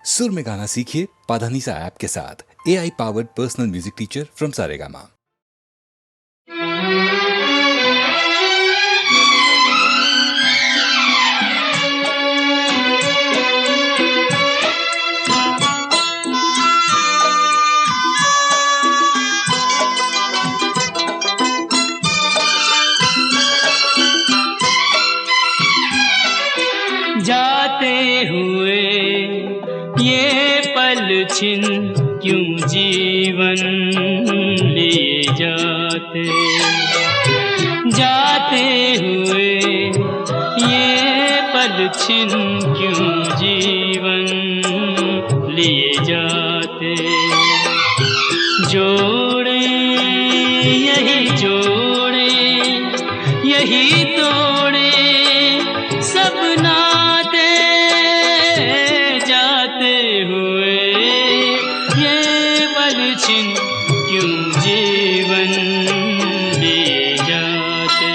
सुर में गाना सीखिए पाधानीसा ऐप के साथ। AI powered personal music teacher from Saregama. जाते हुए ये पल छिन क्यों जीवन लिए जाते, जाते हुए ये पल छिन क्यों जीवन लिए जाते। जोड़े यही जोड़े यही तोड़े सब नाते, जाते हुए ये पल छिन क्यों जीवन लिए जाते।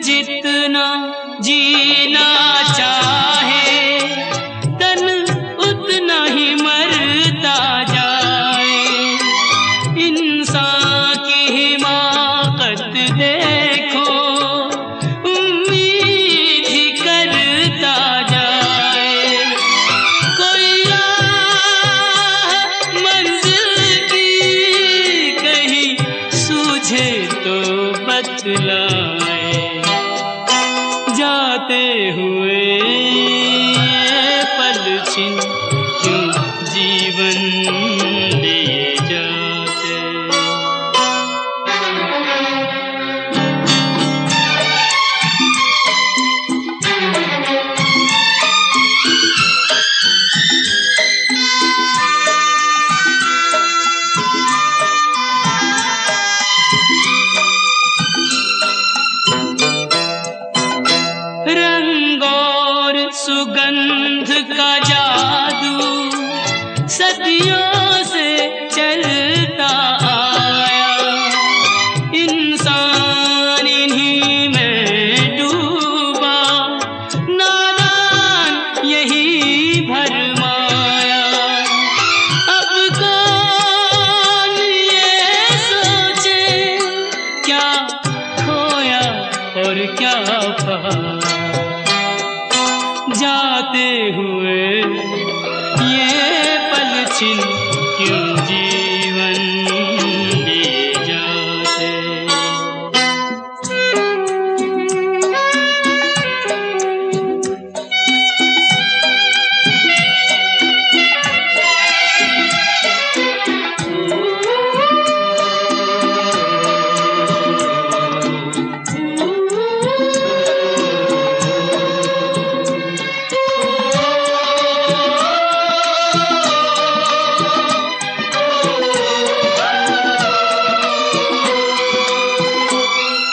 जितना जीना चाहे तन उतना ही मरता जाए। इंसान की हिमाकत देखो उम्मीद ही करता जाए। कोई राह मंजिल की कहीं सूझे तो बतलाए। जाते हुए ये पल छिन क्यों जीवन लिए जाते। रंग और सुगंध का जादू सदियों से चलता आया। इंसान इन्हीं में डूबा, नादान यही भरमाया। अब कौन ये सोचे क्या खोया और क्या पाया। जाते हुए ये पल छिन क्यों जीवन लिए जाते।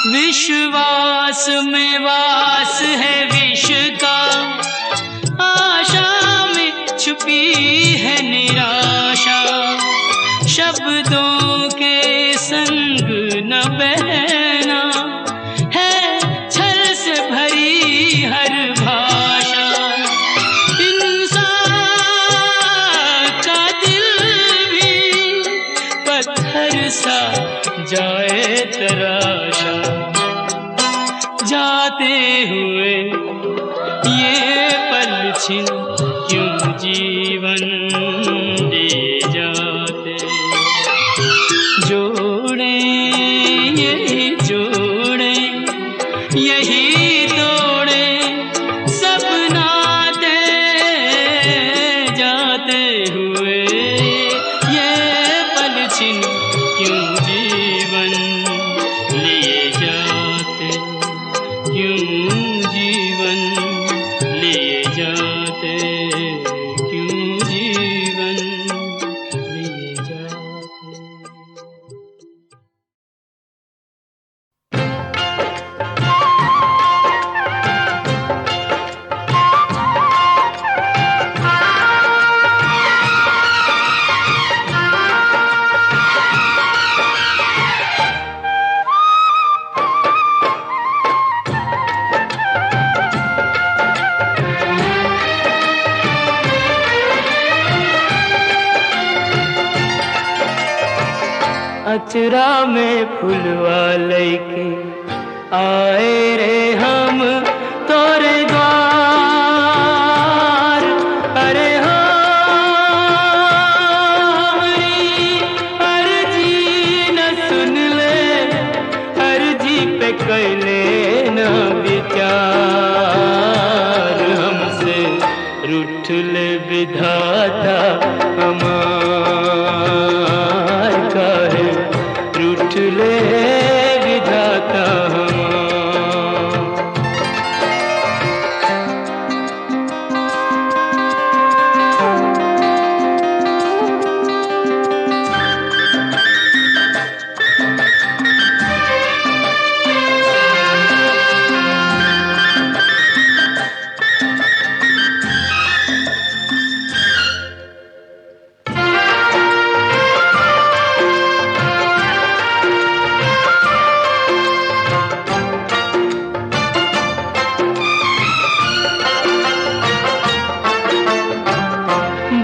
विश्वास में वास है विष का, आशा में छुपी है निराशा। शब्दों के संग न बहना है छल से भरी हर भाषा। इंसान का दिल भी पत्थर सा जाए तराशा। जाते हुए ये पल छिन क्यों जीवन लिए जाते। जोड़े यही जोड़े यही तोड़े सब नाते, जाते हुए ये पल छिन क्यों जीवन लिए जाते। क्यों जीवन लिए जाते। अचरा में फुलवा लैके आए रे हम तोरे द्वार। अरे हो हमारी अर्जी न सुन ले, अर्जी पे कैले न विचार। हमसे रूठ ले विधाता हमार, काहे रूठ ले विधाता हमार।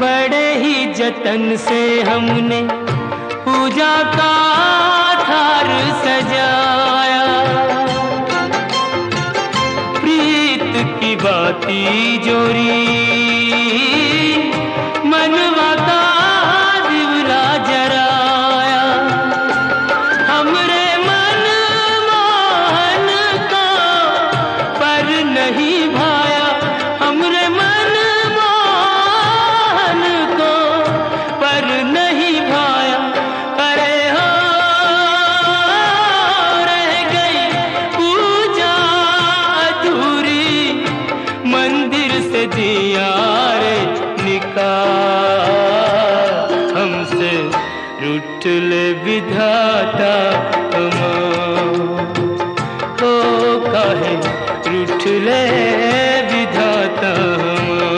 बड़े ही जतन से हमने पूजा का थार सजाया, प्रीत की बाती जोरी मनवा का दिवला जराया। हमरे मन मोहन को पर नहीं भाया, हमरे मन मोहन को पर नहीं भाया। अरे हो रह गई पूजा अधूरी, मंदिर से दिया रे निकाल। हमसे रूठ ले विधाता हमार, ओ काहे रूठ ले विधाता हमार।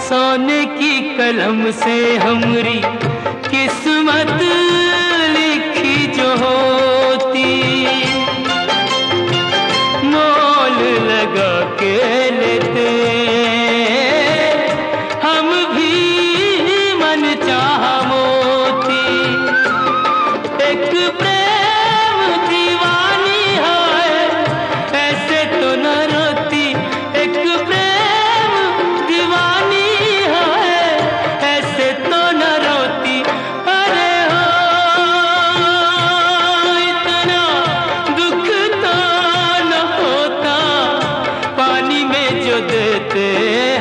सोने की कलम से हमरी किस्मत लिखी जो होती, मोल लगा के लेते हम भी मन चाह मोती। एक प्रेम दीवानी है ऐसे तो न रोती, एक प्रेम दीवानी है ऐसे तो न रोती। अरे हो इतना दुख तो न होता, पानी में जो देते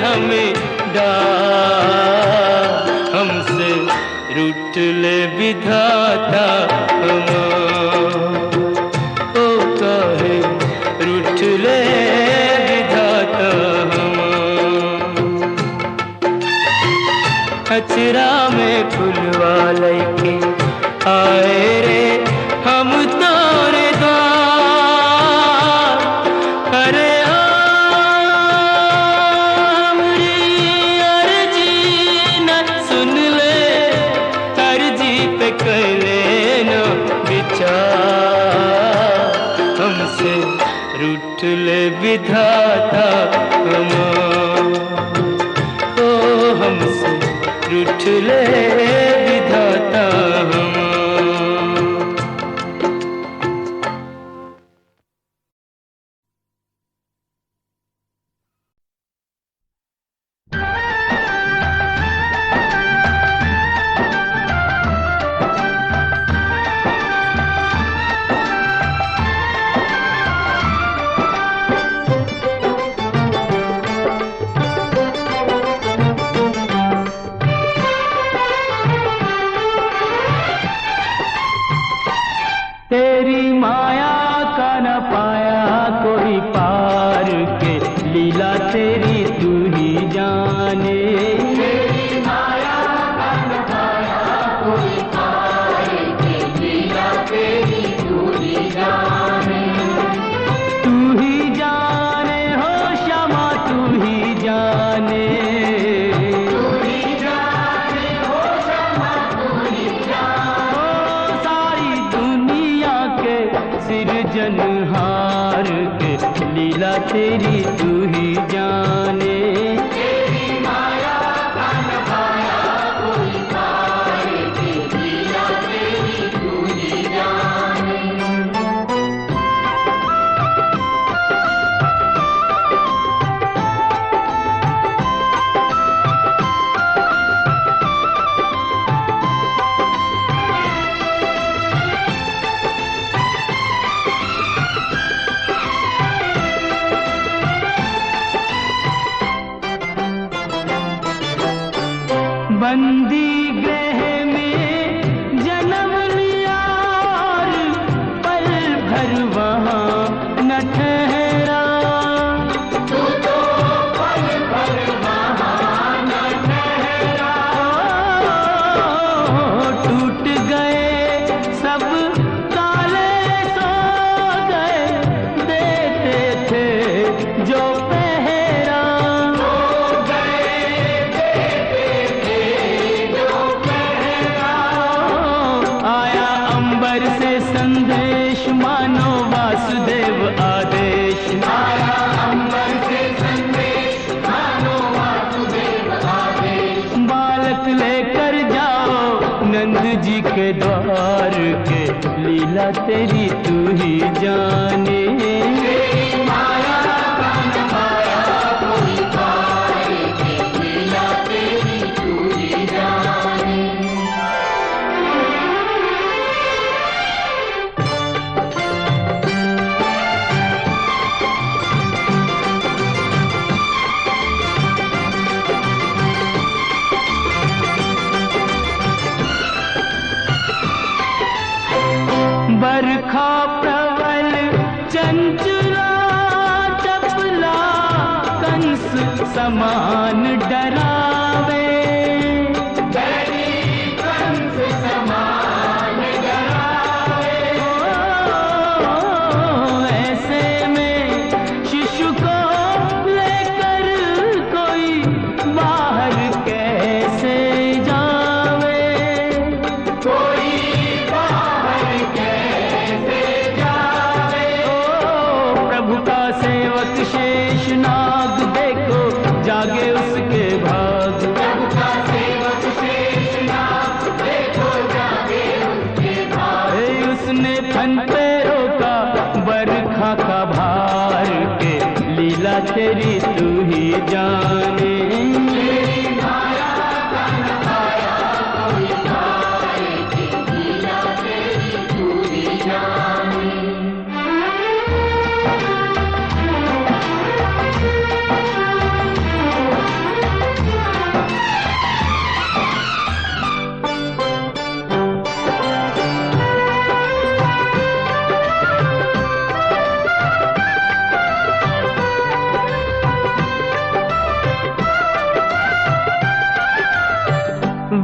हमें डाल। हमसे रूठ ले विधाता हमार, ओ काहे रूठ ले विधाता हमार। अचरा में फुलवा लैके आए रे हम तोरे द्वार। अरे हमारी अर्जी न सुन ले, अर्जी पे कैले न विचार। हमसे रूठ ले विधाता हमार, ओ हमसे रूठ ले विधाता हमार। लीला तेरी तू ही जाने। तेरी माया का न पाया कोई पाए, लीला तेरी तू ही जाने। बंदी गृह में जन्म लिया और पल भर वहाँ न ठहरा। तू तो पल भर वहाँ न ठहरा। टूट गए सब ताले, सो गए देते थे जो पहरा। आया अंबर से संदेश मानो वासुदेव आदेश। आया अंबर से संदेश मानो वासुदेव आदेश। बालक लेकर जाओ नंद जी के द्वार के, लीला तेरी तू ही जाने। तेरी माया का न पाया कोई पाए, लीला तेरी तू ही जाने। बरखा प्रबल चंचला चपला कंस समान डरावे। कंस समान डरावे। ऐसे में शिशु को लेकर कोई बाहर कैसे जावे। कोई बाहर कैसे जावे। प्रभु का सेवक शेष नाग देखो जागे उसके भाग। प्रभु का सेवक शेषनाग देखो जागे उसके भाग। उसने फन पे रोका बरखा का भार के, लीला तेरी तू ही जाने। तेरी माया का न पाया कोई पाए, लीला तेरी तू ही जाने।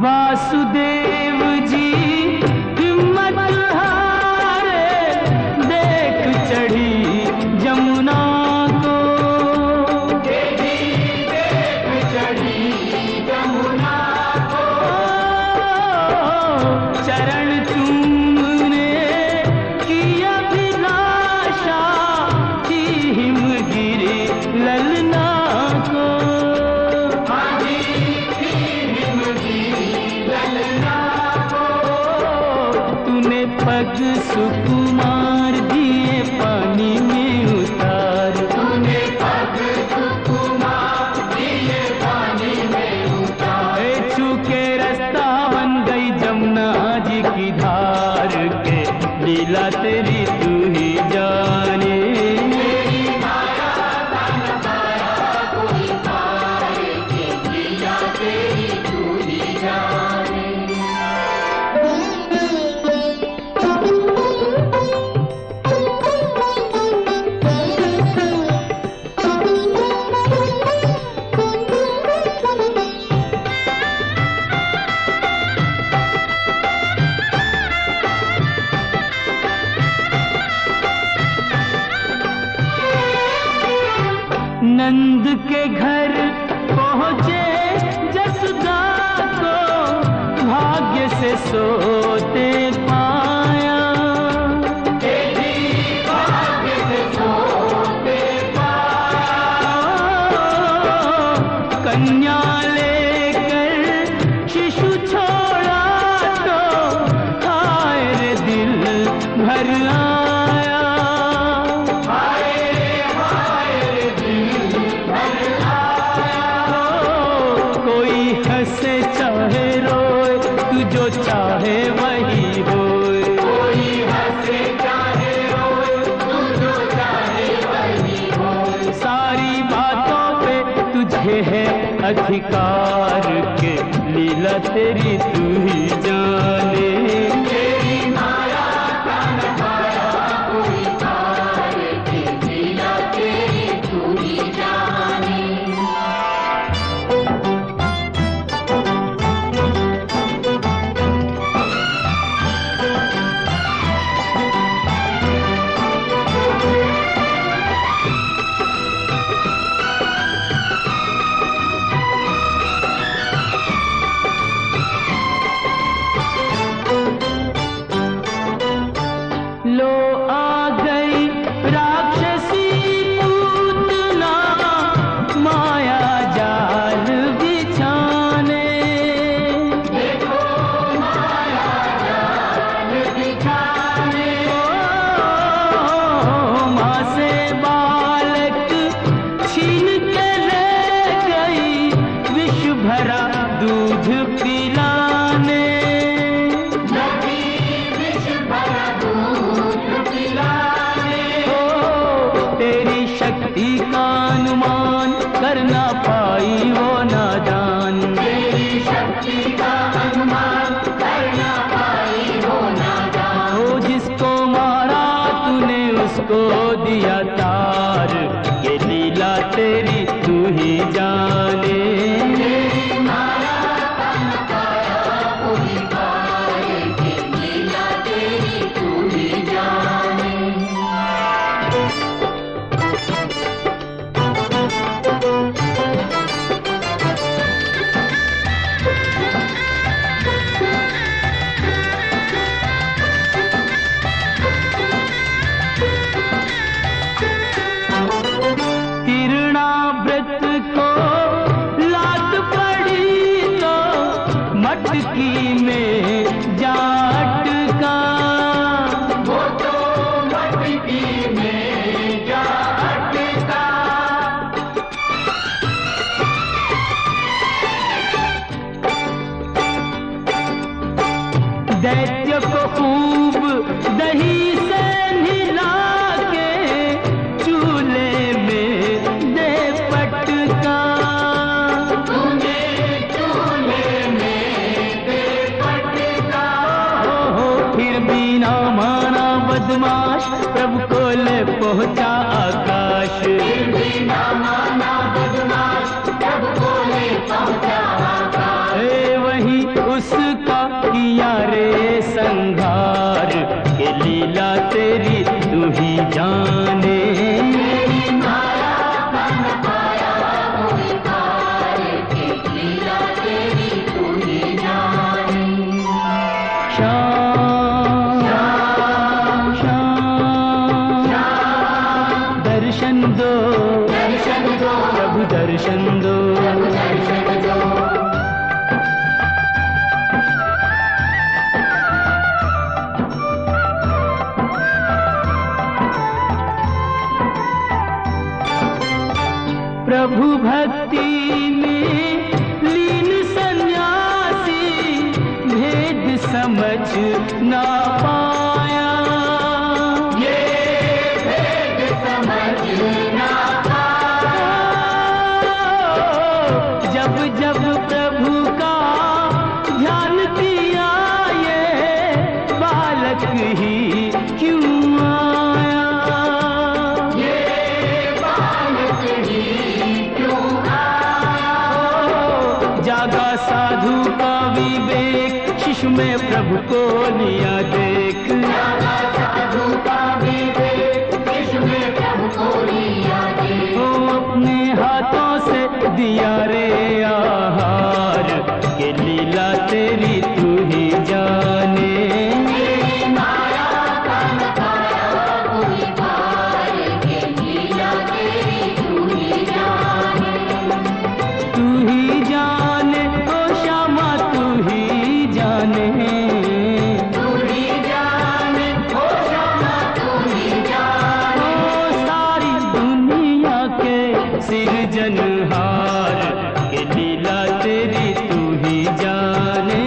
वासुदेव जी हिम्मत हारे, देख चढ़ी जमुना को। देख चढ़ी जमुना को। चरण चूमने की अभिलाषा थी हिमगिरी ललना को। तूने पग सुकुमार दिए पानी में उतार। तूने पग सुकुमार दिए पानी में उतार। छू के रास्ता बन गई जमुना जी की धार के, लीला तेरी तू ही जाने। तेरी माया का न पाया कोई पाए, लीला तेरी तू ही जाने। नंद के घर पहुँचे जसुदा को, भाग्य से सोते पाया। भाग्य से सोते पाया। वही होए। कोई हंसे चाहे रोए, तू जो चाहे वही होए। सारी बातों पे तुझे है अधिकार के लीला तेरी तू ही जाने। तेरी माया का न पाया कोई पार के लीला तेरी तू ही जाने। लो आ गई राक्षसी पूतना माया जाल बिछाने। देखो माया जाल बिछाने। माँ से बालक छीन के ले गई विष भरा दूध पिलाने। नदी विष भरा दूध पिलाने। तेरी शक्ति का अनुमान कर ना पाई वो नादान। तेरी शक्ति का अनुमान कर ना पाई हो नादान। ओ जिसको मारा तूने उसको दिया तार, ये लीला तेरी तू ही जाने। तेरी माया का न पाया कोई पार के लीला तेरी तू ही जाने। तिरणाव्रत को लात पड़ी तो मटकी में जाटका। वो तो मटकी में जा अटका। दैत्य को खूब दही से नहला के चूल्हे में दे पटका। तूने चूल्हे में दे पटका। हो फिर भी ना माना बदमाश, प्रभु को ले पहुंचा आकाश। फिर भी ना माना बदमाश, प्रभु को ले पहुंचा आकाश। ए वही उसका किया रे संघार, के लीला तेरी तू ही जाने। तेरी माया का न पाया कोई पार के लीला तेरी तू ही जाने। श्याम श्याम श्याम दर्शन दो, दर्शन दो, प्रभु दर्शन दो। दर्शन दो। प्रभु भक्ति में लीन सन्यासी भेद समझ ना पाया। ये भेद समझ ना पाया। जब जब प्रभु का ध्यान किया ये बालक ही क्यों आया। ये बालक ही क्यों आया। जागा साधु का विवेक, शिशु में प्रभु को लिया देख। जागा साधु का विवेक, इसमें प्रभु को लिया दे। ओ अपने हाथों से दिया रे आहार, के लीला तेरी तू ही जाने। तेरी माया का न पाया कोई पार के लीला तेरी तू ही जाने। तू ही जाने ओ श्यामा तू ही जाने। तू ही जाने, ओ श्यामा तू ही जाने। ओ सारी दुनिया के सिरजनहार, के लीला तेरी तू ही जाने।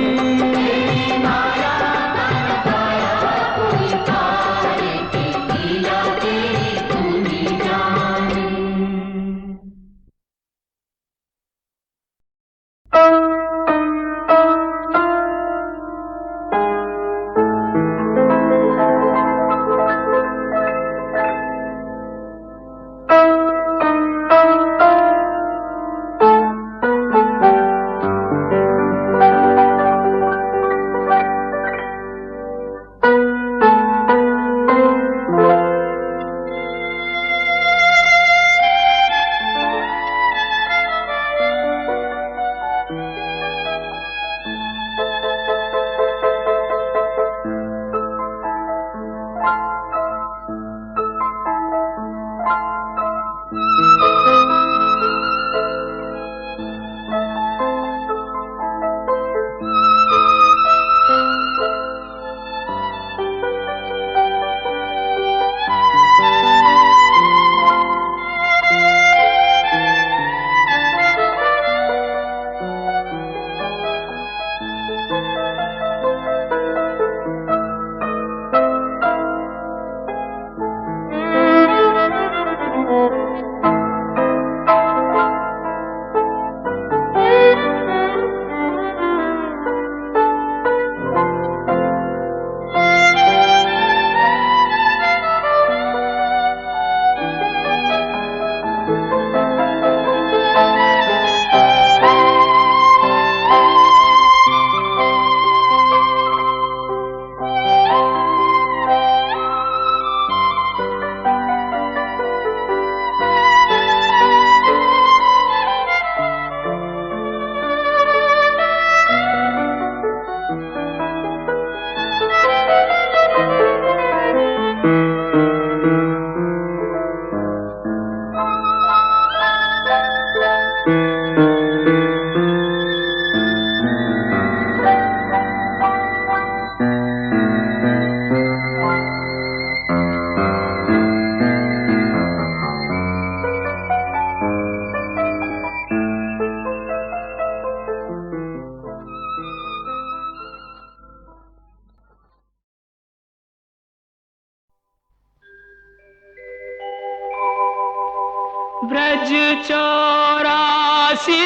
ब्रज 84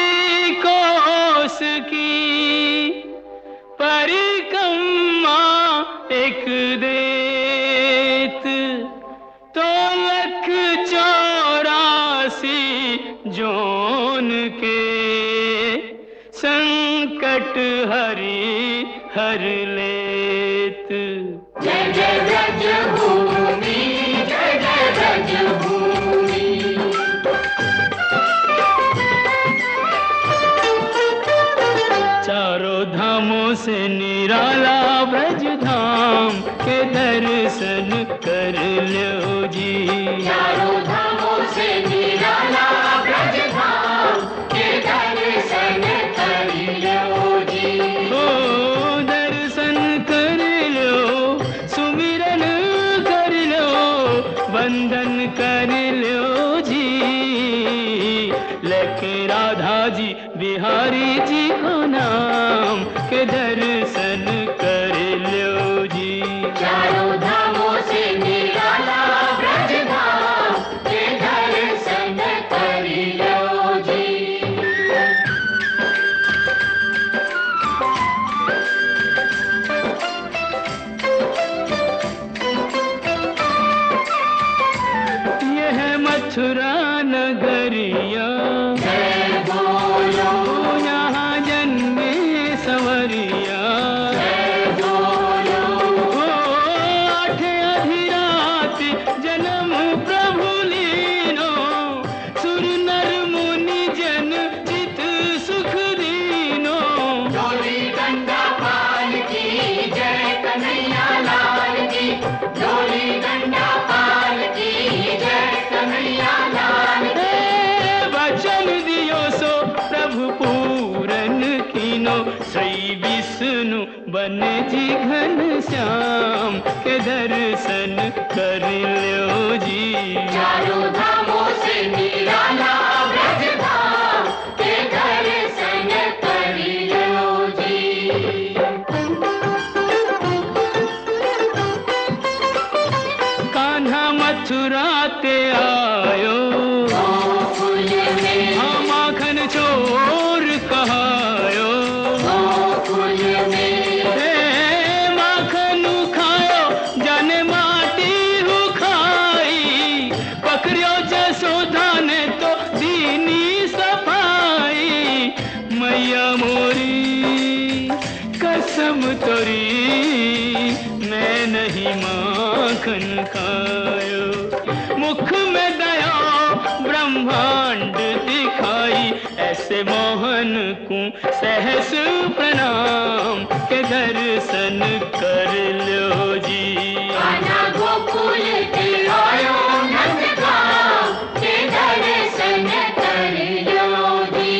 कोस की परिक्रमा एक देत, तो 184 जोन के संकट हरि हर लेत। जय जय ब्रज भूमि, जय जय ब्रज भूमि। चारों धामों से निराला ब्रज धाम के दर्शन कर लो जी। चारों धामों से निराला ब्रज धाम के दर्शन कर लो जी। ओ दर्शन कर लो, सुमिरन कर लो, वंदन कर लो जी। लेके राधा जी बिहारी जी को नाम के दर्शन कर लो जी। चारों धामों से निराला ब्रज धाम के दर्शन कर लो जी। यह मथुरा नगरिया, जय बोलो, यहाँ जन्मे संवरिया। जय बोलो, ओ आठ अधिरात जन्म प्रभु लीनो, सुर नर मुनि जन चित सुख दीनो। डोली डंडा पाल की जय कन्हैया लाल की, डोली डंडा पाल की जय कन्हैया लाल की। हे वचन दियो सो प्रभु पूरन कीनो, श्री विष्णु बन जी घन श्याम के दर्शन कर लो जी। चारों धामों से निराला ब्रज धाम के दर्शन कर लो जी। कान्हा मथुरा ते आयो, गोकुल में, हाँ माखन चोर कहायो। गोकुल में, हे माखन खायो जाने माटी हु खाई, पकड़ियो जसोदा ने तो दीनी सफाई। मैया मोरी कसम तोरी, मैं नहीं माखन खायो। मुख में दया ब्रह्मांड दिखाई, ऐसे मोहन को सहस प्रणाम के दर्शन कर लो जी। कान्हा गोकुल के आयो नंदगांव के दर्शन कर लो जी।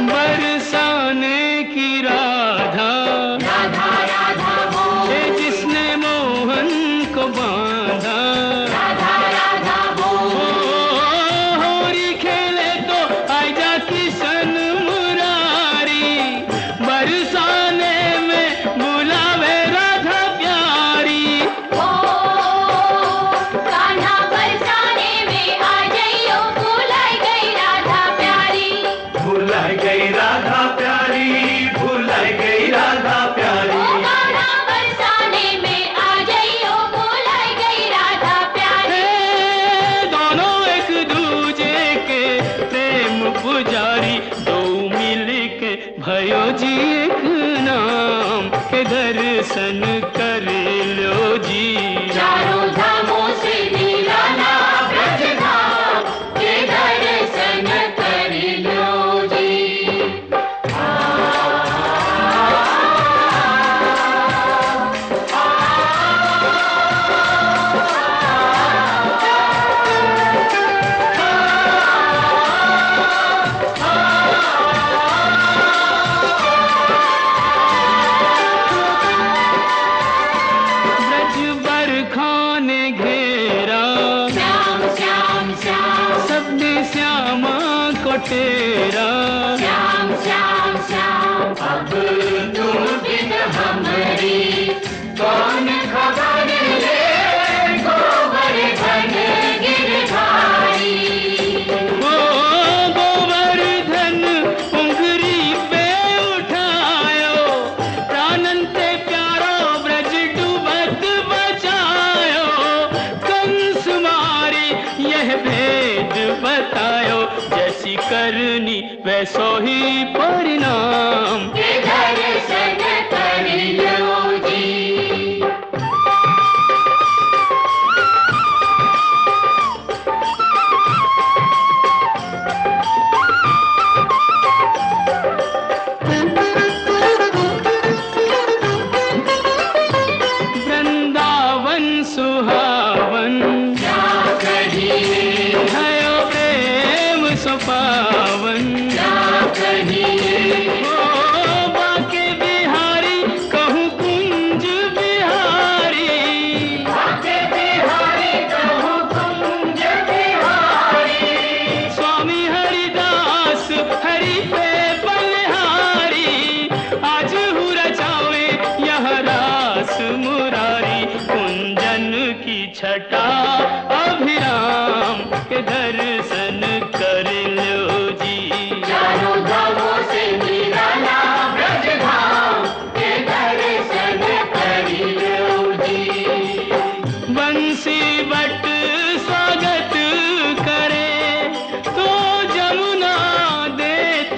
बरसाने की राधा, राधा राधा बोल, ये जिसने मोहन को बांधा। राधा राधा ओ बोल, होरी खेले तो आजा किशन मुरारी, बरसाने में बुलावे राधा प्यारी। ओ कान्हा बरसाने में आ जाइयो, भुलाई गई राधा प्यारी। भुलाई गई राधा प्यारी, भुलाई गई राधा ओ प्यारी। कान्हा बरसाने में आ जाइयो, भुलाई गई राधा प्यारी। हे दोनों एक दूजे के प्रेम पुजारी, दो मिल के भयो जी एक नाम के दर्शन कर लो जी। चारों धामों से निराला ब्रज धाम के दर्शन कर लो जी। तेरा। श्याम श्याम श्याम अब तुम बिन हमरी कौन खबर ले, गोवर्धन गिरधारी। ओ गोवर्धन उंगरी पे उठायो, प्राणन से प्यारो ब्रज डूबत बचायो। कंस मारी यह भेद बतायो, जैसी करनी वैसो ही परिणाम। दर्शन कर लो जी। वृंदावन सुहावन क्या कहिए, भयो प्रेम सुपावन। क्या कहिए, ओ बाके बिहारी कहूँ कुंज बिहारी। बाके बिहारी कहूँ कुंज बिहारी। स्वामी हरिदास हरि पे बलिहारी, आज हूँ रचावे यह रास मुरारी। कुंजन की छटा अभिराम के दर्शन कर लो जी। चारों धामों से निराला ब्रज धाम के दर्शन कर लो जी। बंसी बट स्वागत करे तो जमुना देत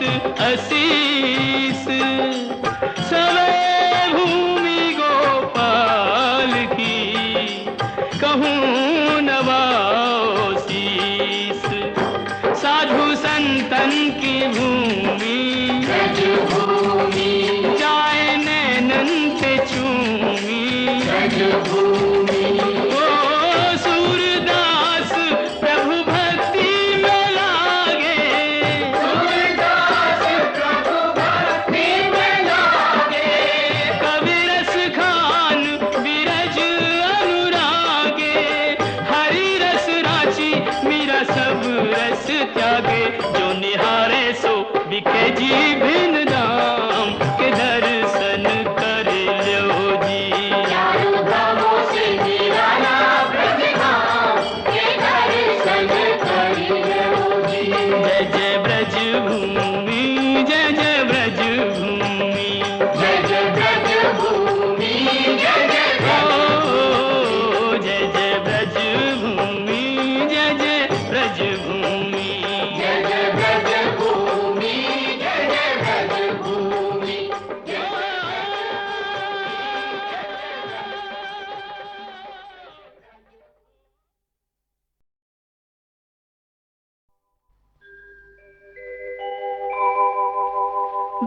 आशीष। सवे भूमि गोपाल की कहूँ नवाओ शीस। साधु संतन की भूमि ब्रज भूमि, जाए नैनन पे चूमी। ब्रज भूमि, ओ सूरदास प्रभु भक्ति में लागे, सूरदास प्रभु भक्ति में लागे। कवि रस खान विरज अनुरागे। हरि रस राची मीरा सब रस त्यागे, जो निहारे सो बिके जी भिन्न दाम के दर्शन कर लो जी। चारों धामों से निराला ब्रज धाम के दर्शन कर लो जी। जय जय ब्रज भूमि, जय जय ब्रज भूमि। जय जय ब्रज भूमि, जय जय ब्रज ओ जय जय ब्रज भूमि, जय जय ब्रज भूमि। जय जय ब्रज भूमि, जय जय ब्रज भूमि।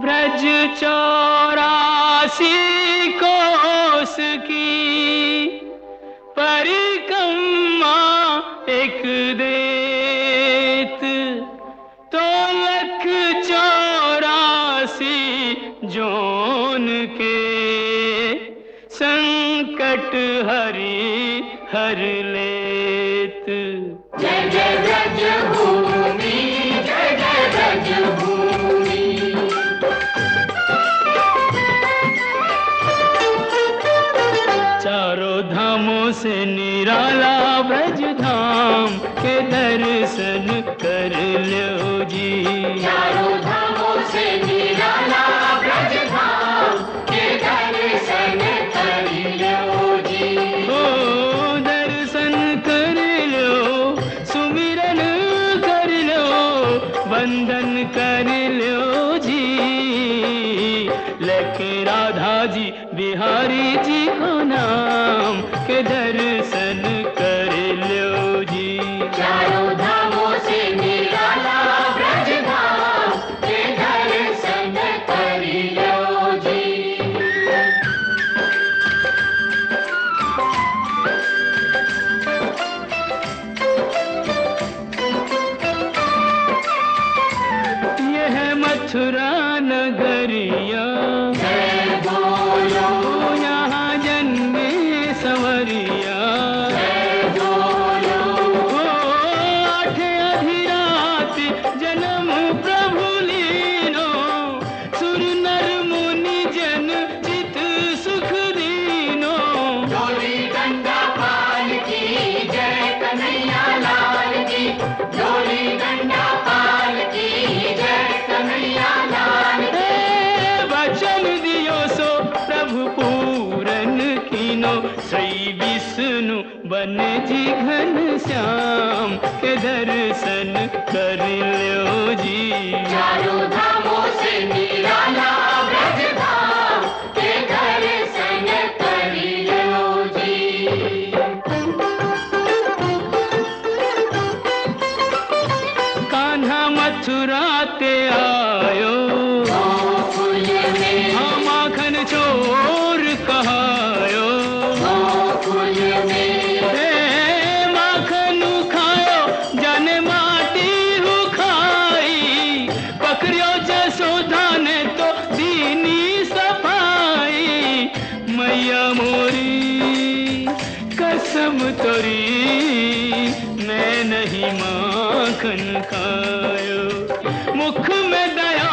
ब्रज 84 कोस की परिक्रमा एक देत, तो 184 जोन के संकट हरि हर लेत। जय जय ब्रज भूमि, जय जय ब्रज भूमि। चारों धामों से निराला ब्रज धाम के दर्शन कर लो जी। चारों धामों से निराला ब्रज धाम के दर्शन कर लो जी। ओ दर्शन कर लो, सुमिरन कर लो, वंदन कर लो जी। लेके राधा जी बिहारी जी को नाम के दर्शन कर लो जी। चारों धामों से निराला ब्रज धाम के दर्शन कर लो जी। यह मथुरा नगरिया, जय बोलो, यहाँ जन्मे संवरिया। श्री विष्णु बने जी घन श्याम के दर्शन कर लो जी। चारों धामों से निराला ब्रज धाम के दर्शन कर लो जी। कान्हा मथुरा ते आयो गोकुल में, हाँ माखन चोर कहायो गोकुल में, हे माखन खायो जाने माटी हु खाई, पकड़ियो जसोदा ने तो दीनी सफाई। मैया मोरी कसम तोरी मैं नहीं माखन खायो। मुख में दया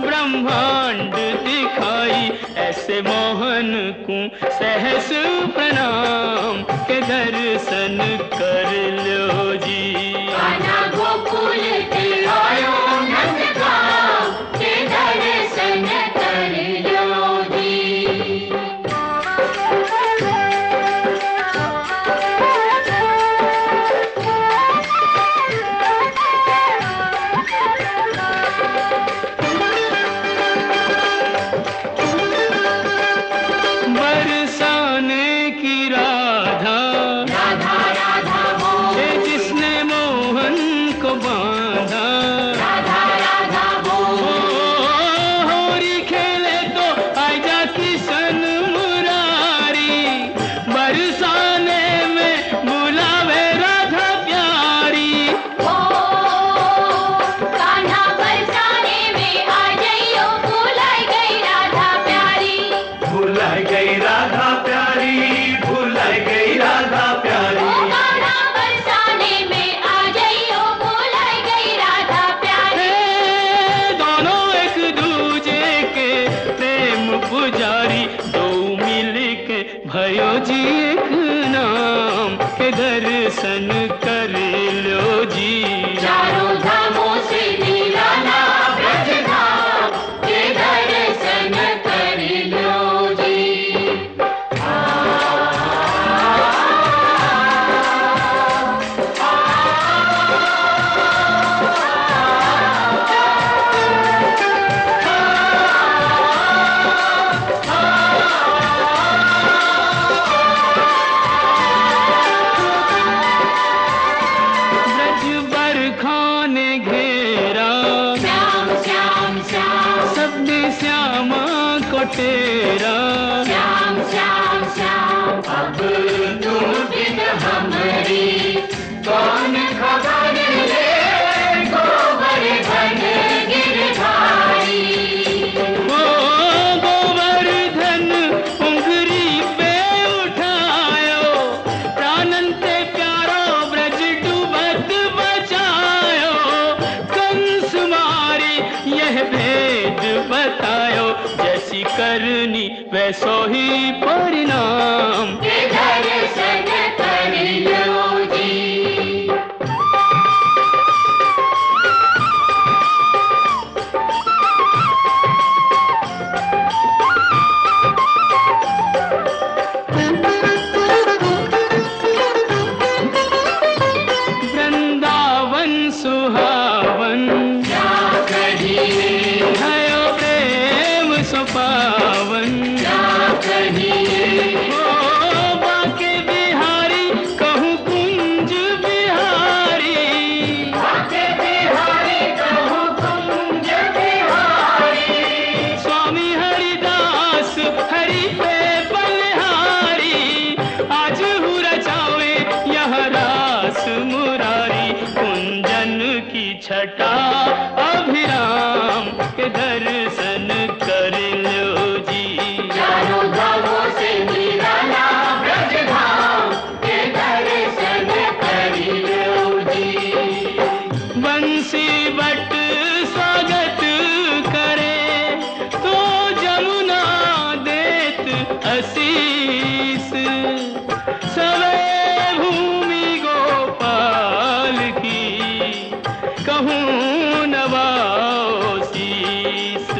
ब्रह्मांड दिखाई, ऐसे मोहन को सहस प्रणाम के दर्शन कर लो जी। कान्हा गोकुल के आयो नंदगांव के दर्शन कर लो जी। बरसाने की राधा राधा राधा बोल, है जिसने मोहन को बांधा। राधा राधा बोल, ओ होरी खेले तो आजा किशन मुरारी, बरसाने में बुलावे राधा प्यारी। ओ कान्हा बरसाने में आ जाइयो, भुलाई गई राधा प्यारी। भुलाई गई राधा प्यारी, भुलाई गई राधा ओ प्यारी। कान्हा बरसाने में आ जाइयो, भुलाई गई राधा प्यारी। दोनों एक दूजे के प्रेम पुजारी, दो मिल के भयो जी एक नाम के दर्शन कर लो जी। चारों धामों से निराला ब्रज धाम के दर्शन कर लो जी। ब्रज बरखा ने घेरा, श्याम श्याम श्याम, सबने श्यामा को तेरा। श्याम श्याम श्याम, अब तुम बिन हमरी कौन खबर ले, गोवर्धन गिरधारी। ओ गोवर्धन उंगरी पे उठायो, प्राणन ते प्यारो ब्रज डूबत बचायो। कंस मारी यह भेद बतायो, जैसी करनी वैसो ही परिणाम। के दर्शन कर लो जी। वृंदावन सुहावन क्या कहिए, भयो प्रेम सुपावन। क्या कहिए, ओ बाके बिहारी कहूँ कुंज बिहारी। बाके बिहारी कहूँ कुंज बिहारी। स्वामी हरिदास हरि पे बलिहारी, आज हूँ रचावे यह रास मुरारी। कुंजन की छटा अभिराम के दर्शन कर लो जी। चारों धामों से निराला ब्रज धाम के दर्शन कर लो जी। बंसी बट स्वागत करे तो जमुना देत आशीष। सवे भूमि गोपाल की कहूँ नवाओ शीस।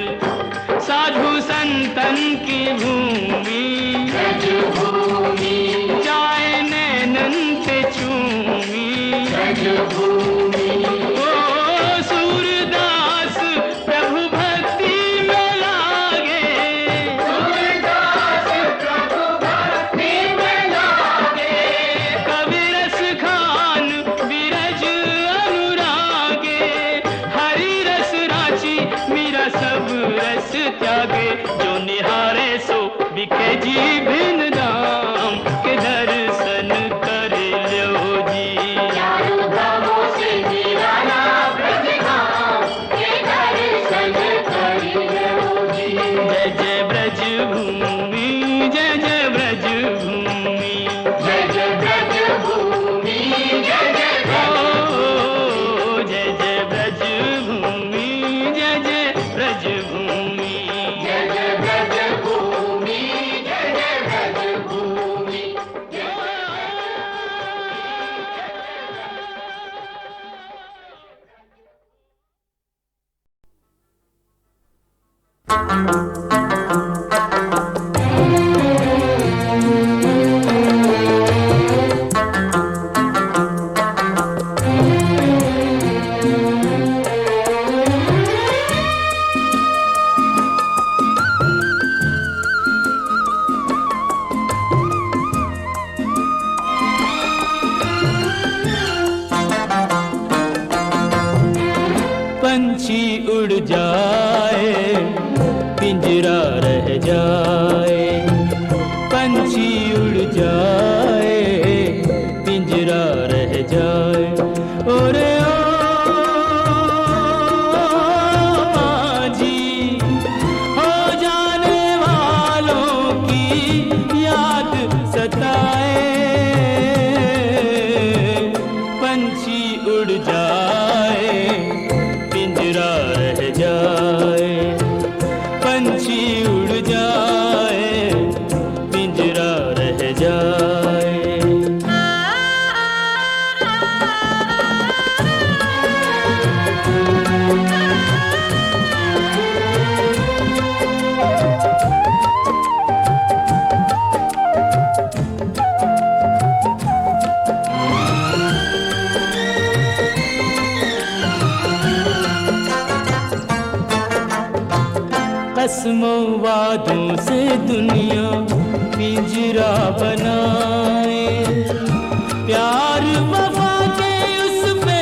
साधु संतन की भूमि ब्रज भूमि पंछी उड़ जाए पिंजरा रह जाए, पंछी उड़ जाए पिंजरा रह जाए। ओरे ओ माझी, हो जाने वालों की याद सताए, पंछी उड़ जाए पिंजरा रह जाए, पंछी उड़ जाए पिंजरा रह जाए। कसमों वादों से दुनिया पिंजरा बनाए, प्यार वफा के उस पे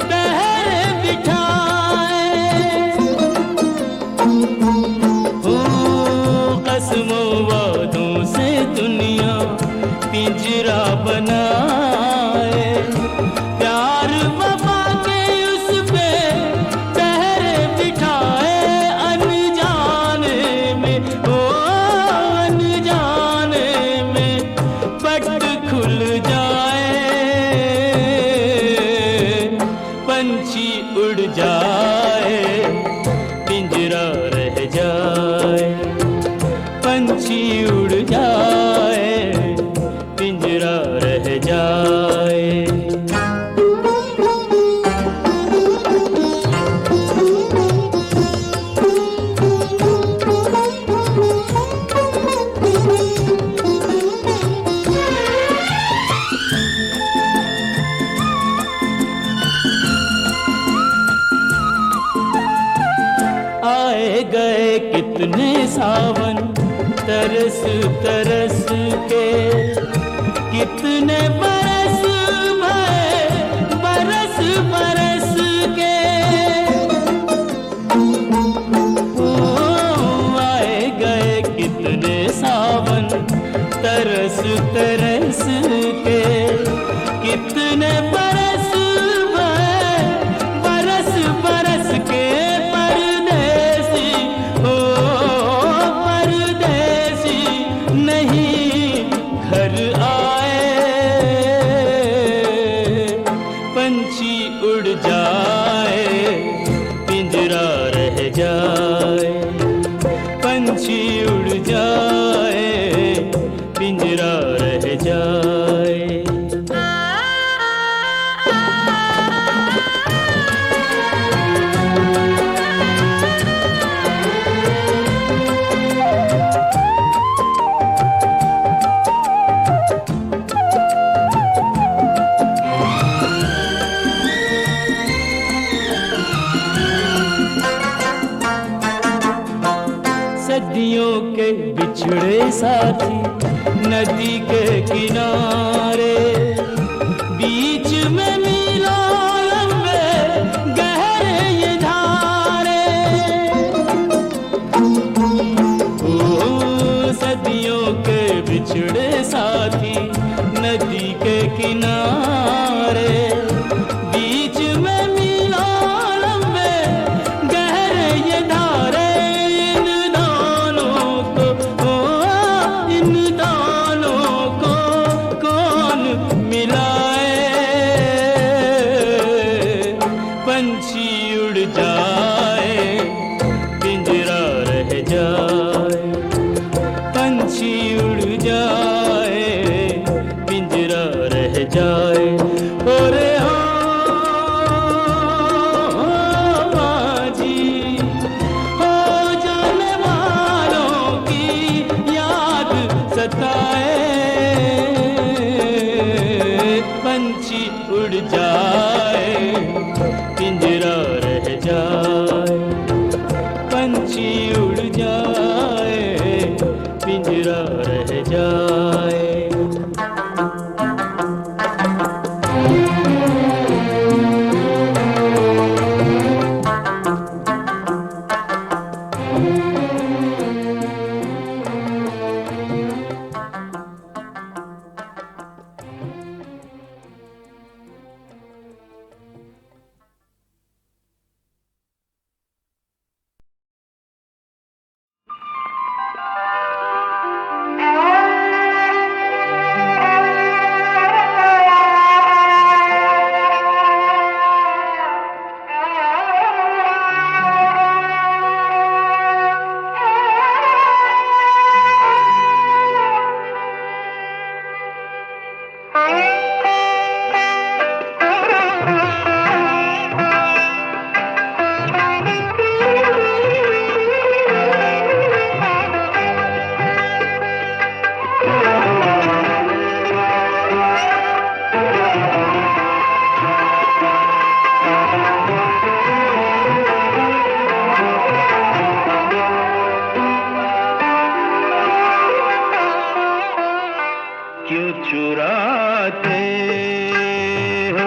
पहरे बिठाए। ओ कसमों वादों से दुनिया पिंजरा बनाए, प्यार वफा के उस पे पहरे बिठाए। पंछी उड़ जाए पिंजरा रह जाए, पंछी उड़ जाए पिंजरा रह जाए। आए गए कितने सावन तरस तरस के, कितने बरस भए बरस बरस के। ओ आए गए कितने सावन तरस तरस के, कितने बरस भए बरस बरस के। पंछी उड़ जाए पिंजरा रह जाए, पंछी उड़ जाए पिंजरा रह जाए। सदियों के बिछड़े साथी नदी के किनारे, बीच में मीलों लंबे गहरे ये धारे। ओ सदियों के बिछड़े साथी नदी के किनारे, बीच में मीलों लंबे गहरे ये धारे। इन दोनों को कौन मिलाए, पंछी उड़ जाए पिंजरा रह जाए, पंछी उड़ जाए पिंजरा रह जाए। ओरे बताए, पंछी उड़ जाए, पिंजरा रह जाए, पंछी उड़ जाए, पिंजरा रह जाए। क्यों चुराते हो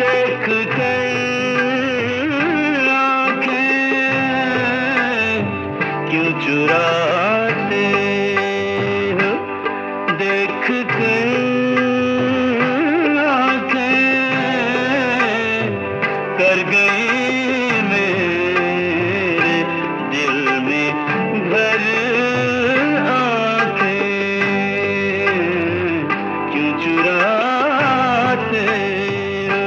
देख कर आंखें, क्यों चुराते हो देख कर आंखें, कर गई मेरे दिल में घर चुराते हो।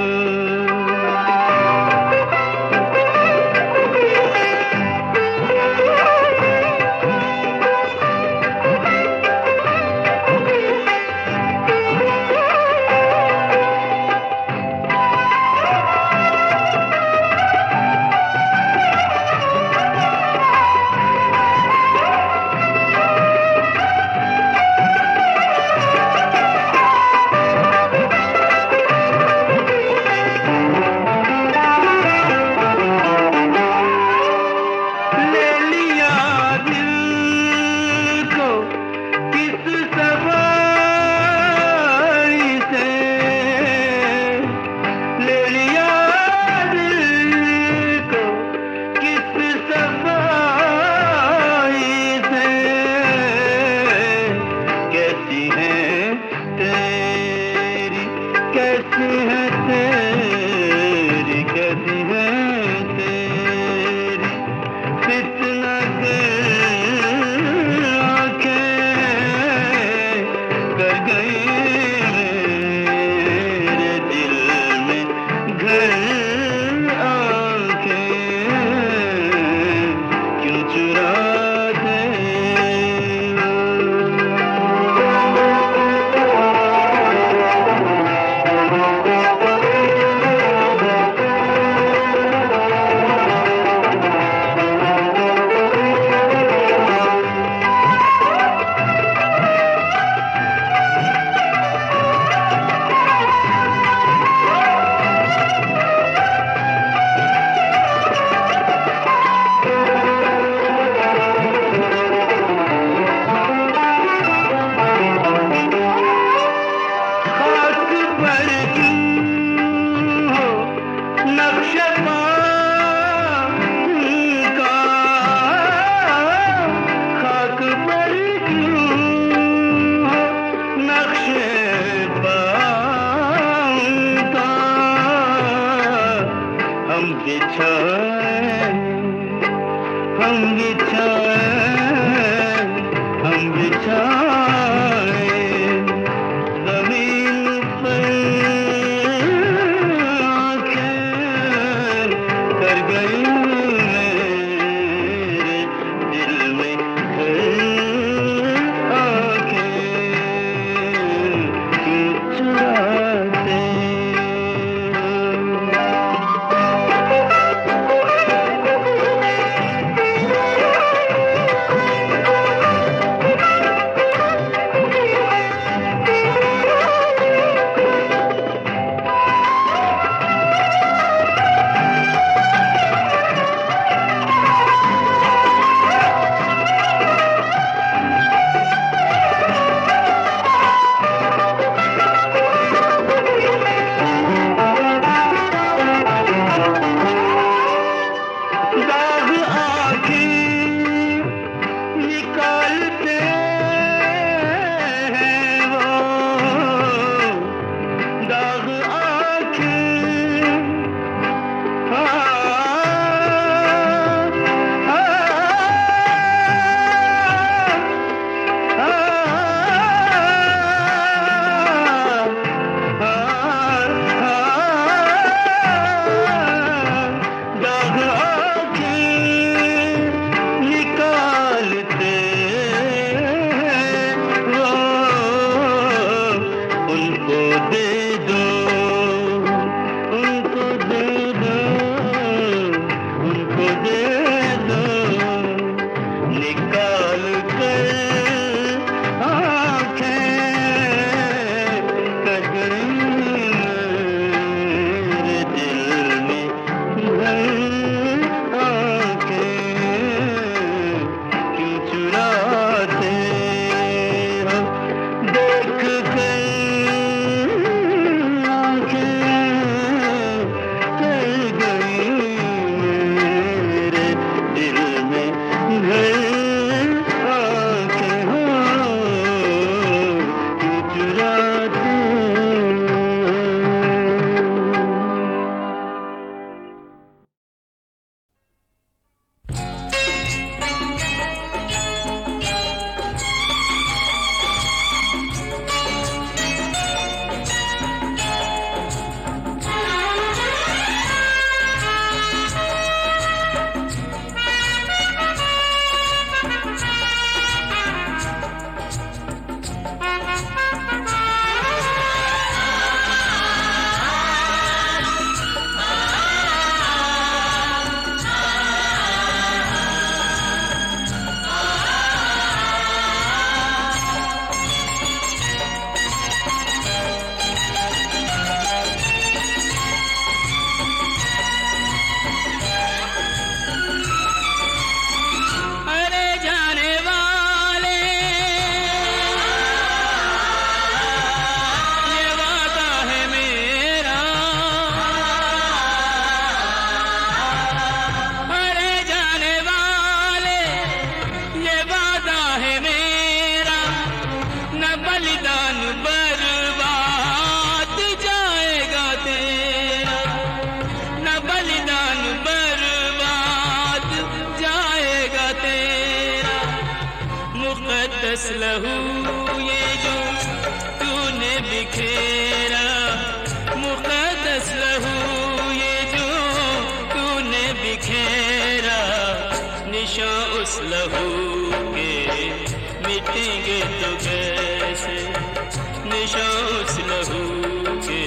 हमेशा उस लहू के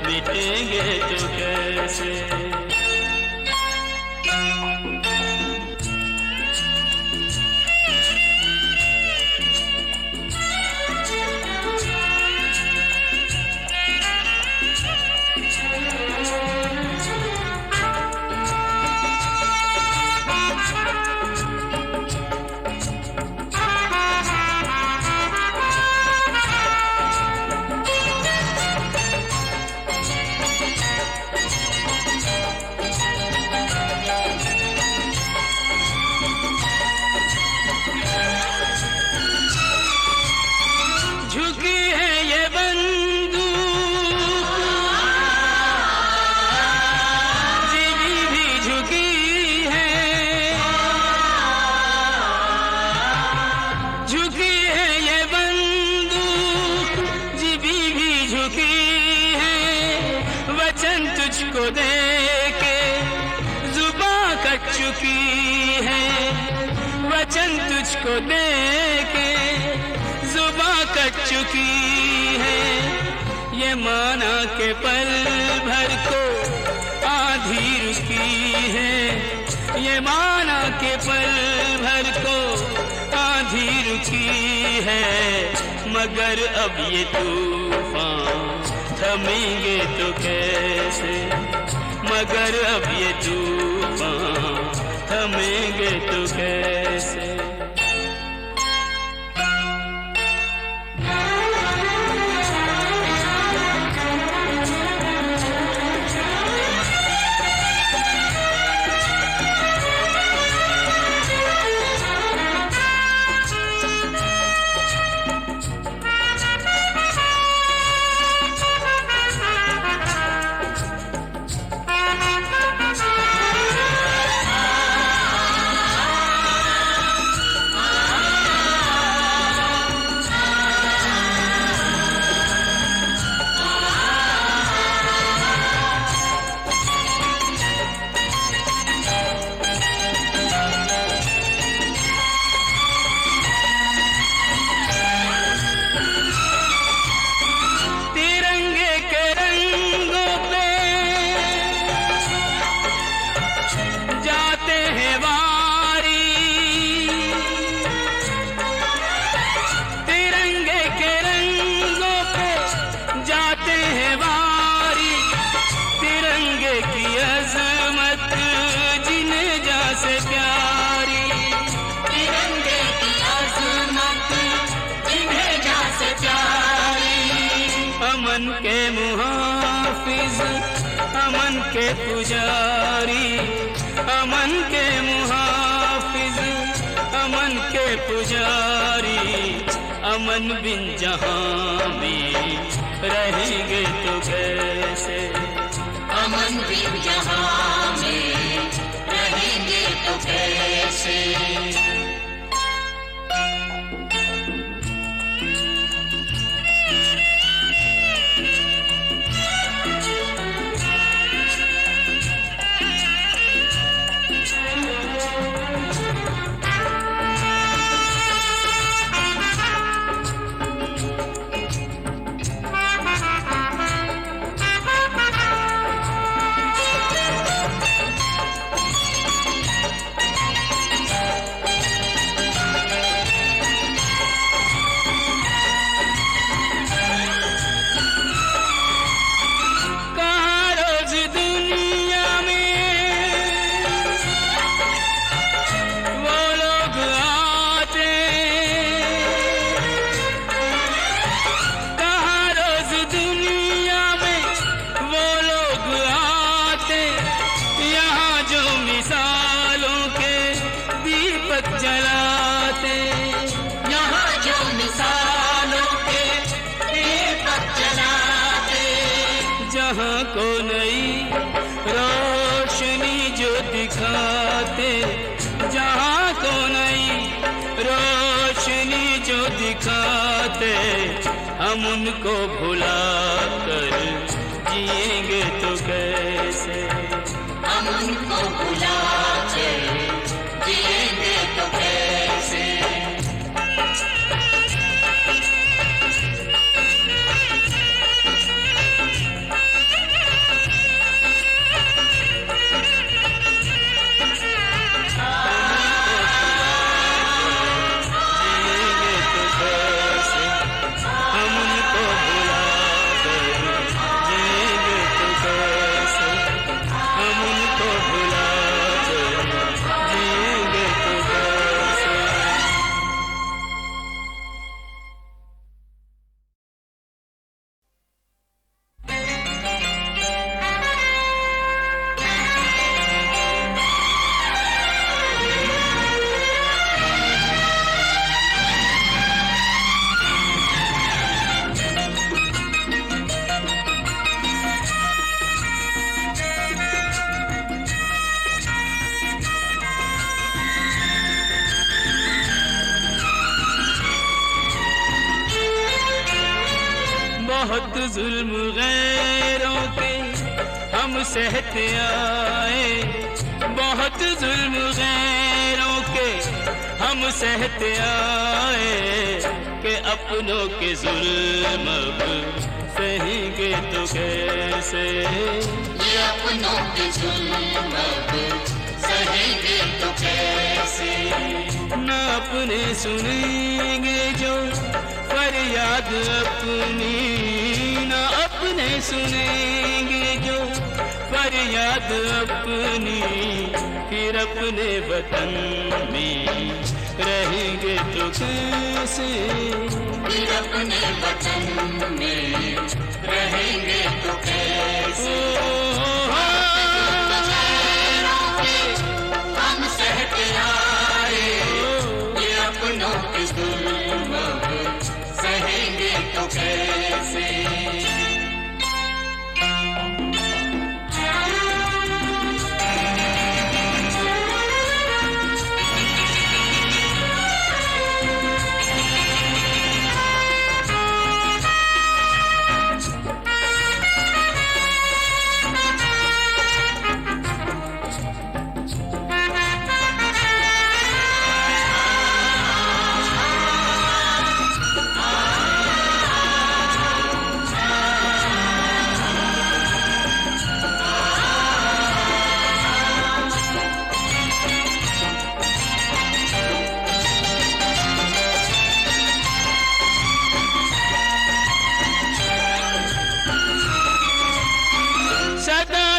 मिटेंगे तो कैसे। तुझको देके जुबां कट चुकी है, वचन तुझको देके जुबां कट चुकी है। ये माना के पल भर को आधी रुकी है, ये माना के पल भर को आधी रुकी है। मगर अब ये तूफान थमेंगे तो कैसे, मगर अब ये तूफान थमेंगे तो कैसे। अमन के मुहाफिज, अमन के पुजारी, अमन के मुहाफिज, अमन के पुजारी। अमन बिन जहां में रहेंगे तो कैसे, अमन बिन जहां में रहेंगे तो कैसे। जलाते यहाँ जो मिसालों के दीपक जलाते, जहाँ को नई रोशनी जो दिखाते, जहाँ को नई रोशनी जो दिखाते। हम उनको भुला कर जिएंगे तो कैसे, हम उनको भुला कर जिएंगे तो कैसे। बहुत जुल्म गैरों के हम सहते आए, बहुत जुल्म गैरों के हम सहते आए, कि अपनों के जुल्म अब सहेंगे तो कैसे, ये अपनों के जुल्म अब सहेंगे तो कैसे। ना अपने सुनेंगे जो फरियाद अपनी, ना अपने सुनेंगे जो फरियाद अपनी, फिर अपने वतन में रहेंगे तो कैसे, फिर अपने वतन में रहेंगे तो कैसे। हम सहते आए, ये अपनों के जुल्म सहेंगे तो कैसे।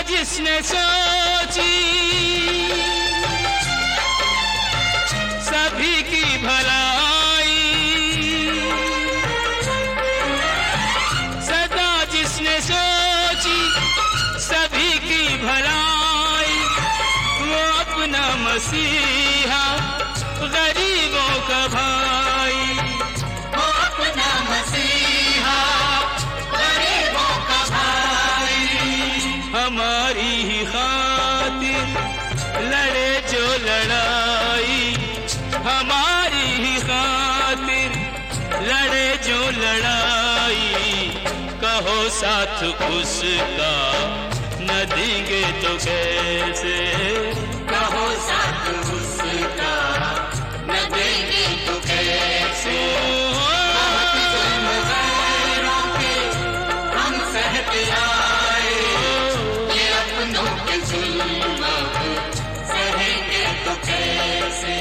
जिसने सोची सभी की भलाई, सदा जिसने सोची सभी की भलाई, वो अपना मसीहा गरीबों का भाई, वो अपना मसीहा गरीबों का भाई। हमारी ही खातिर लड़े जो लड़ाई, हमारी ही खातिर लड़े जो लड़ाई, कहो साथ उसका न देंगे तो कैसे, कहो साथ उसका न देंगे तो कैसे। हम सहते आए, ये अपनों के जुल्म सहेंगे तो कैसे।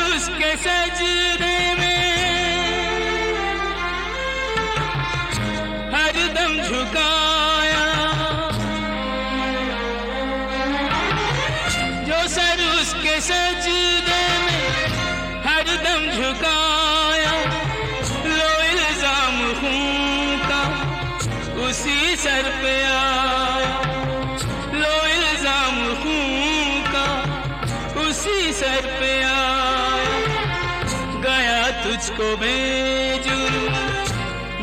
उसके सजदे में हरदम झुकाया, जो सर उसके सजदे में हरदम झुकाया, लो इल्जाम खून का उसी सर पे आया, लो इल्जाम खून का उसी सर पे आया, गया तुझको बेजुर्म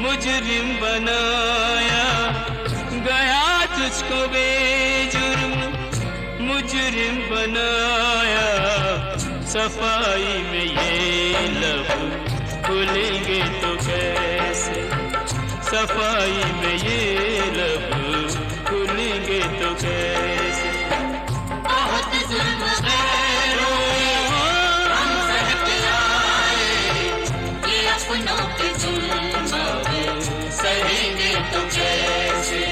मुजरिम बनाया, गया तुझको बेजुर्म मुजरिम बनाया, सफाई में ये लब खुलेंगे तो कैसे, सफाई में ये लब खुलेंगे तो कैसे। बहुत जुल्म गैरों हम सहते आए, ये अपनों के जुल्म सहेंगे तो कैसे।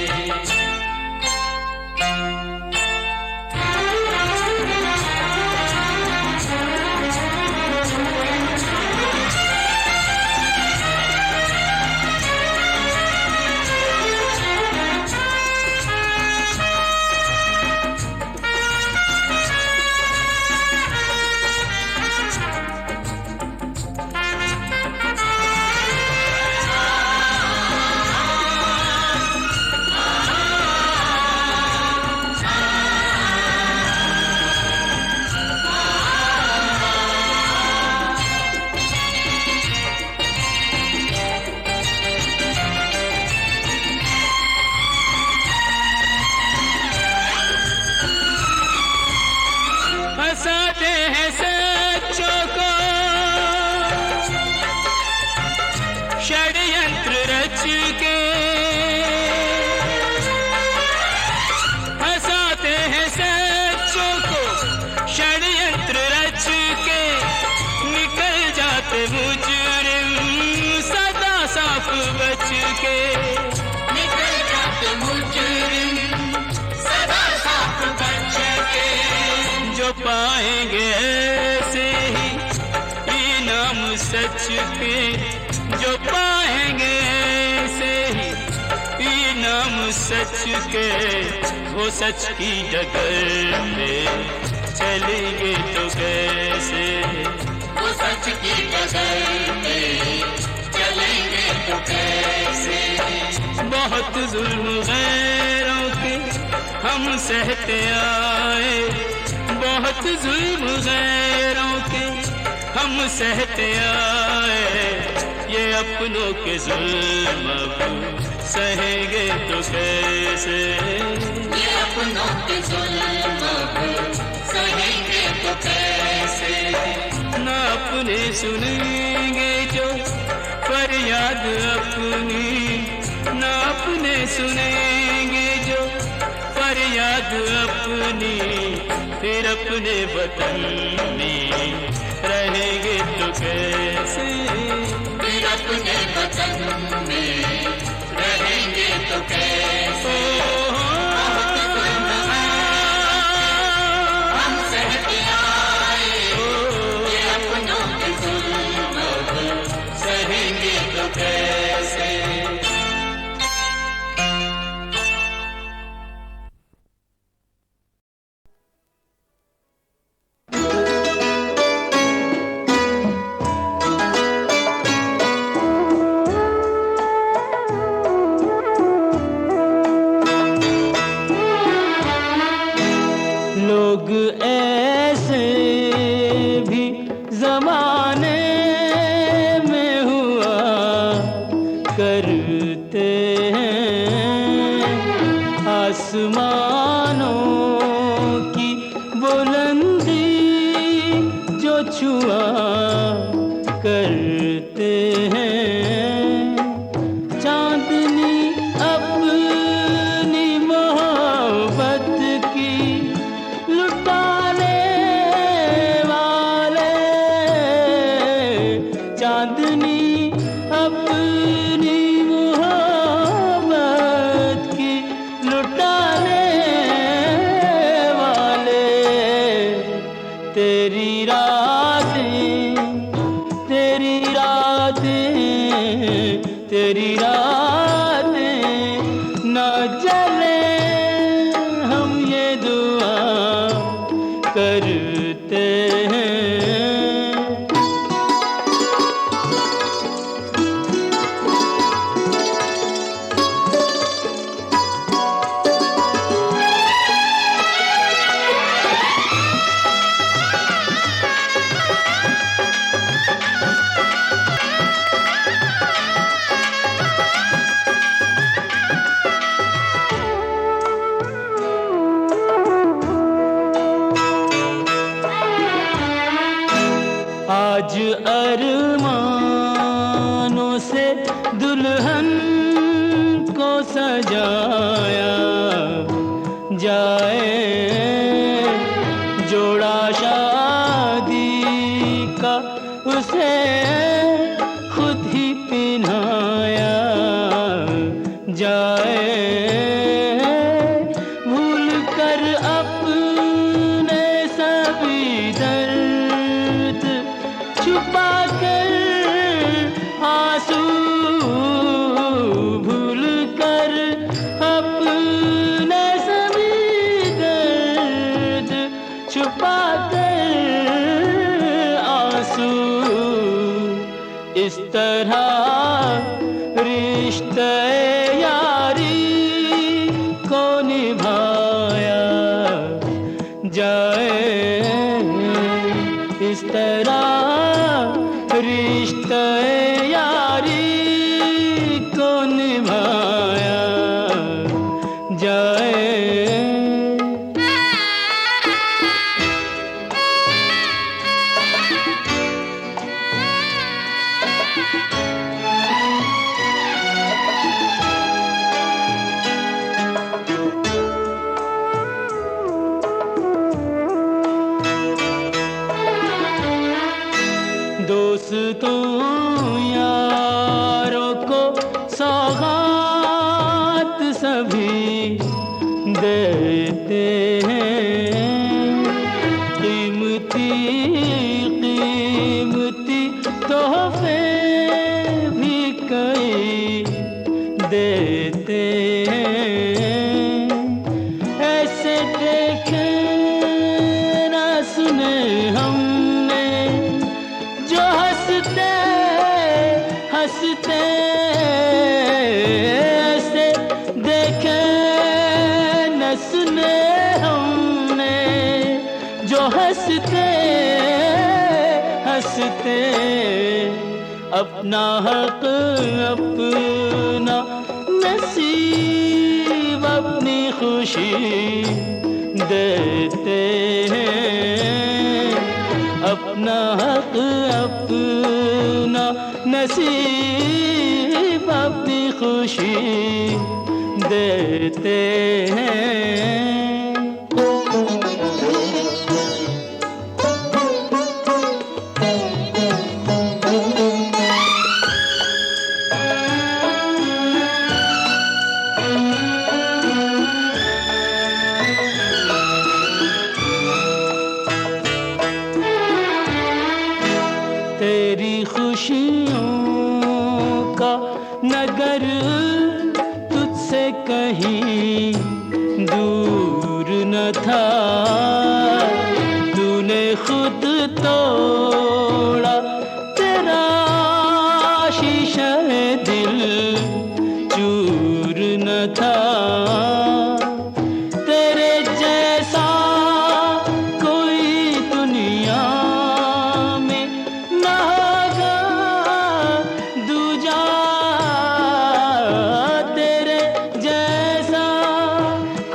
हंसाते हैं सच्चों को षड्यंत्र रच के, हंसाते हैं सच्चों को षड्यंत्र रच के, निकल जाते मुजरिम सदा साफ बच के, निकल जाते मुजरिम सदा साफ बच के। जो पाएंगे ऐसे ही इनाम सच के, जो पाएंगे ऐसे ही इनाम सच के, वो सच की डगर में चलेंगे तो कैसे, वो सच की डगर में चलेंगे तो कैसे। बहुत जुल्म गैरों के हम सहते आए, बहुत जुल्म गैरों के हम सहते आए, ये अपनों के जुल्म अब सहेंगे तो कैसे, ये अपनों के जुल्म अब सहेंगे तो कैसे। ना अपने सुनेंगे जो फरियाद अपनी, ना अपने सुनेंगे जो फरियाद अपनी, फिर अपने वतन में रहेंगे तो कैसे, फिर अपने वतन में रहेंगे तो कैसे। बहुत जुल्म हम सहते आए, ये अपनों के जुल्म अब सहेंगे तो कैसे। लोग ऐसे भी जमाने में हुआ करते हैं, आसमानों की बुलंदी जो छुआ करते हैं, चांदनी अपनी मोहब्बत की लुटाने वाले, चांदनी अपनी मोहब्बत की लुटाने वाले, तेरी रातें, तेरी रातें, तेरी रातें न जले, हम ये दुआ करते हैं। आज अरमानों से दुल्हन को सजाया जाए, जोड़ा शादी का उसे खुद ही पहनाया जाए, भूल कर अपने सभी दर्द छुपा कर आंसू, भूल कर अपने सभी दर्द छुपा कर आंसू, इस तरह रिश्ते यारी को निभाया जाए, इस तरह रिश्ते यारी को निभाया जाए। दोस्तों यारों को सौगात सभी देते हैं, कीमती कीमती तोहफे भी कई देते हैं। ऐसे देखे ना सुने हमने जो हंसते हंसते, ऐसे देखे न सुने हमने जो हंसते हंसते अपना हक अपना नसीब अपनी खुशी देते हैं, अपना हक अपना नसीब अपनी खुशी देते हैं। तेरी खुशियों का नगर तुझसे कहीं दूर न था, तूने खुद तोड़ा तेरा शीशा दिल चूर न था। तेरे जैसा कोई दुनिया में ना होगा दूजा, तेरे जैसा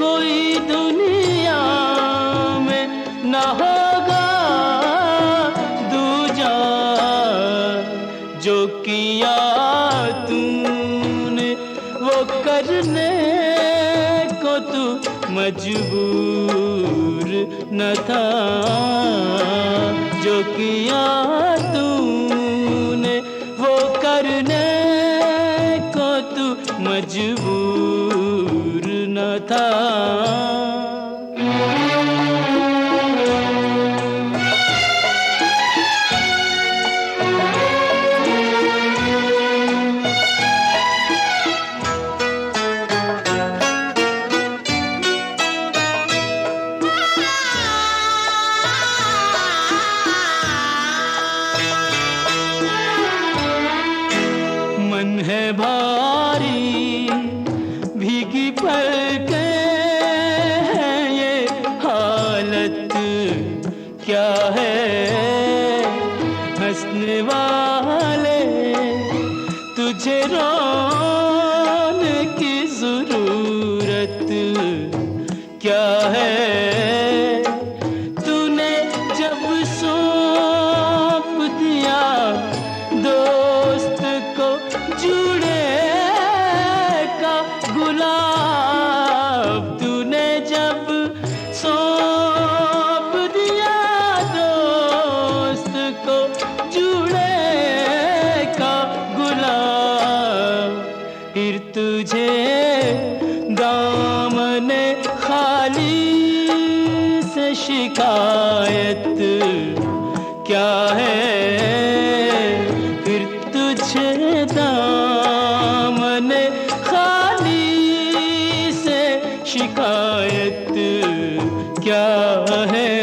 कोई दुनिया में ना होगा दूजा। जो किया तूने वो करने को तू मजबूर न था, जो किया तूने वो करने को तू मजबूर न था। मन है भारी भीगी पलकें हैं, ये हालत क्या है। हंसने वाले तुझे रोने की जरूरत क्या है। तूने जब सौंप दिया दोस्त को जुड़े का गुलाब, तूने जब सौंप दिया दोस्त को जुड़े का गुलाब, फिर तुझे दामने खाली से शिकायत क्या है। फिर तुझे दामने खाली से शिकायत क्या है।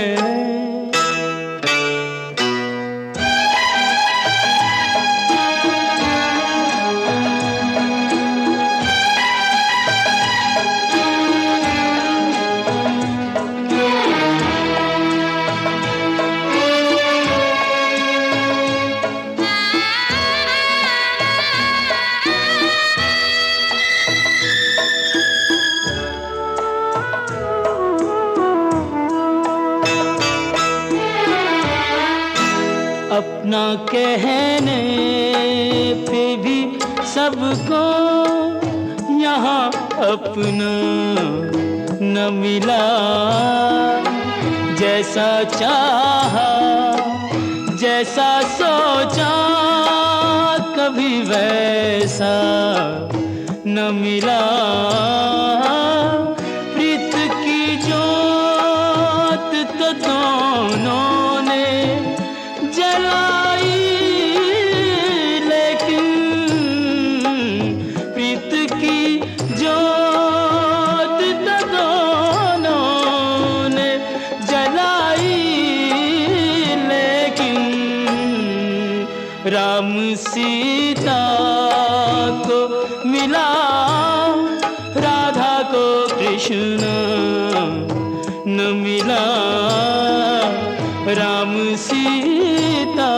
अपना कहने पे भी सबको यहाँ अपना न मिला। जैसा चाहा जैसा सोचा कभी वैसा न मिला, प्रीत की जोत तो दोनों ने जलाई, लेकिन प्रीत की जोत तो दोनों ने जलाई, लेकिन राम सीता को मिला, राधा को कृष्ण न मिला, राम सीता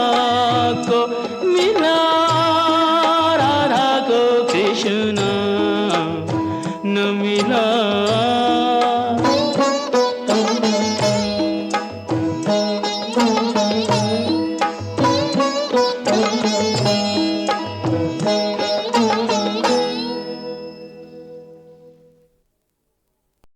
को मिला।